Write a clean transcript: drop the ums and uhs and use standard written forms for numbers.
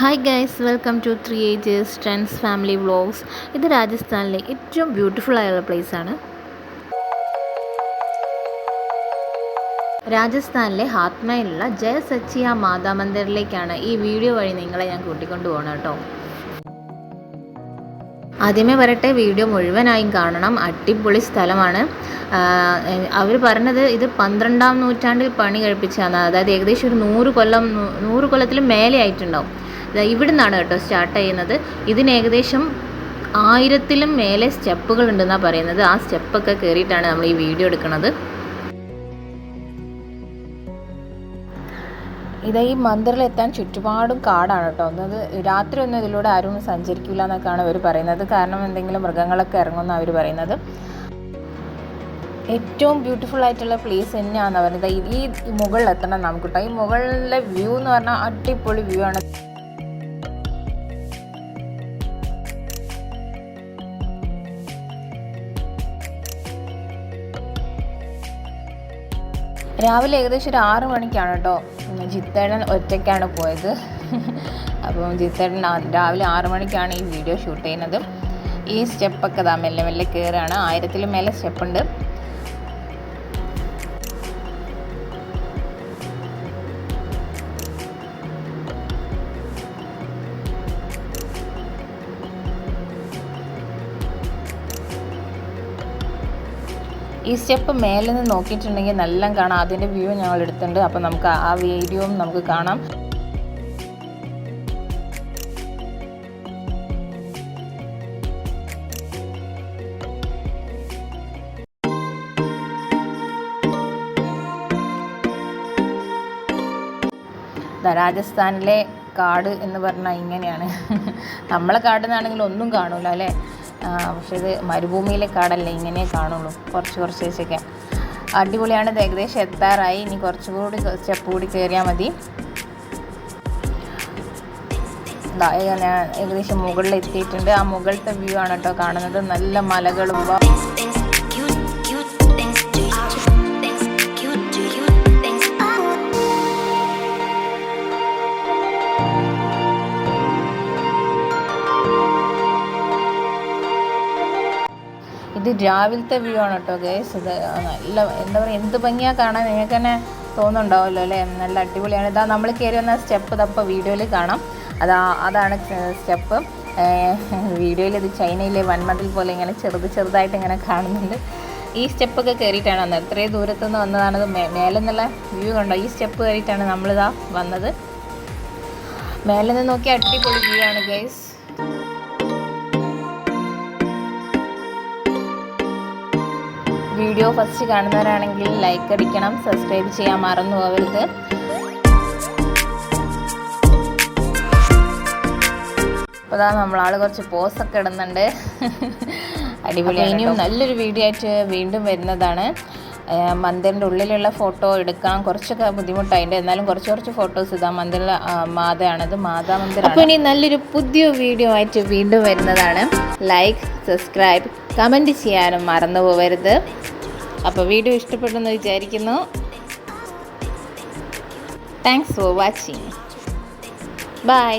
Hi guys, welcome to 3 ages trends family vlogs. ഇത് രാജസ്ഥാനിലെ ഏറ്റവും ബ്യൂട്ടിഫുൾ ആയുള്ള പ്ലേസാണ്. രാജസ്ഥാനിലെ ഹാത്മയിലുള്ള ജയ സച്ചിയ മാതാ മന്ദിറിലേക്കാണ് ഈ വീഡിയോ വഴി നിങ്ങളെ ഞാൻ കൂട്ടിക്കൊണ്ടു പോകണം കേട്ടോ. ആദ്യമേ പറയട്ടെ, വീഡിയോ മുഴുവനായും കാണണം. അടിപൊളി സ്ഥലമാണ്. അവർ പറഞ്ഞത് ഇത് 12-ാം നൂറ്റാണ്ടിൽ പണി കഴിപ്പിച്ചാണ്. അതായത് ഏകദേശം ഒരു 100 കൊല്ലത്തിൽ മേലെ ആയിട്ടുണ്ടാവും. ഇവിടെ നിന്നാണ് കേട്ടോ സ്റ്റാർട്ട് ചെയ്യുന്നത്. ഇതിന് ഏകദേശം 1000-ലും മേലെ സ്റ്റെപ്പുകൾ ഉണ്ടെന്നാണ് പറയുന്നത്. ആ സ്റ്റെപ്പൊക്കെ കയറിയിട്ടാണ് നമ്മൾ ഈ വീഡിയോ എടുക്കുന്നത്. ഈ മന്ദിറിലെത്താൻ ചുറ്റുപാടും കാടാണ് കേട്ടോ. അത് രാത്രി ഒന്നും ഇതിലൂടെ ആരും സഞ്ചരിക്കില്ല എന്നൊക്കെയാണ് അവർ പറയുന്നത്. കാരണം എന്തെങ്കിലും മൃഗങ്ങളൊക്കെ ഇറങ്ങുമെന്നാണ് അവർ പറയുന്നത്. ഏറ്റവും ബ്യൂട്ടിഫുൾ ആയിട്ടുള്ള പ്ലേസ് തന്നെയാണെന്ന് പറയുന്നത്. ഈ മുകളിലെത്തണം നമുക്ക് കേട്ടോ. ഈ മുകളിലെ വ്യൂ എന്ന് പറഞ്ഞാൽ അടിപൊളി വ്യൂ ആണ്. രാവിലെ ഏകദേശം ഒരു 6 മണിക്കാണ് കേട്ടോ. ജിത്തേടൻ ഒറ്റയ്ക്കാണ് പോയത്. അപ്പം ജിത്തേടൻ രാവിലെ 6 മണിക്കാണ് ഈ വീഡിയോ ഷൂട്ട് ചെയ്യുന്നത്. ഈ സ്റ്റെപ്പൊക്കെ മെല്ലെ മെല്ലെ കയറുകയാണ്. 1000-ലും മേലെ സ്റ്റെപ്പുണ്ട്. ഈ സ്റ്റെപ്പ് മേലെ നിന്ന് നോക്കിയിട്ടുണ്ടെങ്കിൽ നല്ല കാണാം. അതിൻ്റെ വ്യൂ ഞങ്ങൾ എടുത്തിട്ടുണ്ട്. അപ്പോൾ നമുക്ക് ആ വീഡിയോയും നമുക്ക് കാണാം. രാജസ്ഥാനിലെ കാട് എന്ന് പറഞ്ഞാൽ ഇങ്ങനെയാണ്. നമ്മളെ കാട് എന്നാണെങ്കിൽ ഒന്നും കാണൂല അല്ലേ. പക്ഷേ ഇത് മരുഭൂമിയിലെ കാടല്ലേ, ഇങ്ങനെ കാണുള്ളൂ. കുറച്ച് വെച്ചൊക്കെ അടിപൊളിയാണ്. ഇത് ഏകദേശം എത്താറായി. ഇനി കുറച്ചുകൂടി സ്റ്റെപ്പ് കൂടി കയറിയാൽ മതി. ഞാൻ ഏകദേശം മുകളിൽ എത്തിയിട്ടുണ്ട്. ആ മുകളിലത്തെ വ്യൂ ആണ് കേട്ടോ കാണുന്നത്. നല്ല മലകളും ഇത് രാവിലത്തെ വ്യൂ ആണ് കേട്ടോ ഗൈസ്. ഇത് നല്ല എന്താ പറയുക, എന്ത് ഭംഗിയാണ് കാണാൻ. നിങ്ങൾക്ക് തന്നെ തോന്നുന്നുണ്ടാവുമല്ലോ അല്ലേ. നല്ല അടിപൊളിയാണ്. ഇതാ നമ്മൾ കയറി വന്ന സ്റ്റെപ്പ് ഇതപ്പോൾ വീഡിയോയിൽ കാണാം. അതാണ് സ്റ്റെപ്പ്. വീഡിയോയിൽ ഇത് ചൈനയിലെ വൻമതിൽ പോലെ ഇങ്ങനെ ചെറുതായിട്ട് ഇങ്ങനെ കാണുന്നുണ്ട്. ഈ സ്റ്റെപ്പൊക്കെ കയറിയിട്ടാണ് വന്നത്. ഇത്രയും ദൂരത്തുനിന്ന് വന്നതാണത്. മേലെ നിന്നുള്ള വ്യൂ കണ്ടോ. ഈ സ്റ്റെപ്പ് കയറിയിട്ടാണ് നമ്മളിതാ വന്നത്. മേലെ നിന്ന് നോക്കി അടിപൊളി വ്യൂ ആണ് ഗൈസ്. വീഡിയോ ഫസ്റ്റ് കാണുന്നവരാണെങ്കിൽ ലൈക്ക് അടിക്കണം, സബ്സ്ക്രൈബ് ചെയ്യാൻ മറന്നു പോകരുത്. അപ്പോൾ നമ്മളാൾ കുറച്ച് പോസൊക്കെ ഇടുന്നുണ്ട്. അടിപൊളി. ഇനിയും നല്ലൊരു വീഡിയോ ആയിട്ട് വീണ്ടും വരുന്നതാണ്. മന്ദിറിൻ്റെ ഉള്ളിലുള്ള ഫോട്ടോ എടുക്കാൻ കുറച്ചൊക്കെ ബുദ്ധിമുട്ടായിട്ട്, എന്നാലും കുറച്ച് ഫോട്ടോസ് ഇതാ മന്ദിറിലെ മാതയാണത്, മാതാ മന്ദിരം. അപ്പോൾ ഇനി നല്ലൊരു പുതിയ വീഡിയോ ആയിട്ട് വീണ്ടും വരുന്നതാണ്. ലൈക്ക്, സബ്സ്ക്രൈബ്, കമൻറ്റ് ചെയ്യാനും മറന്നു പോകരുത്. അപ്പോൾ വീഡിയോ ഇഷ്ടപ്പെട്ടെന്ന് വിചാരിക്കുന്നു. Thanks for watching. ബൈ.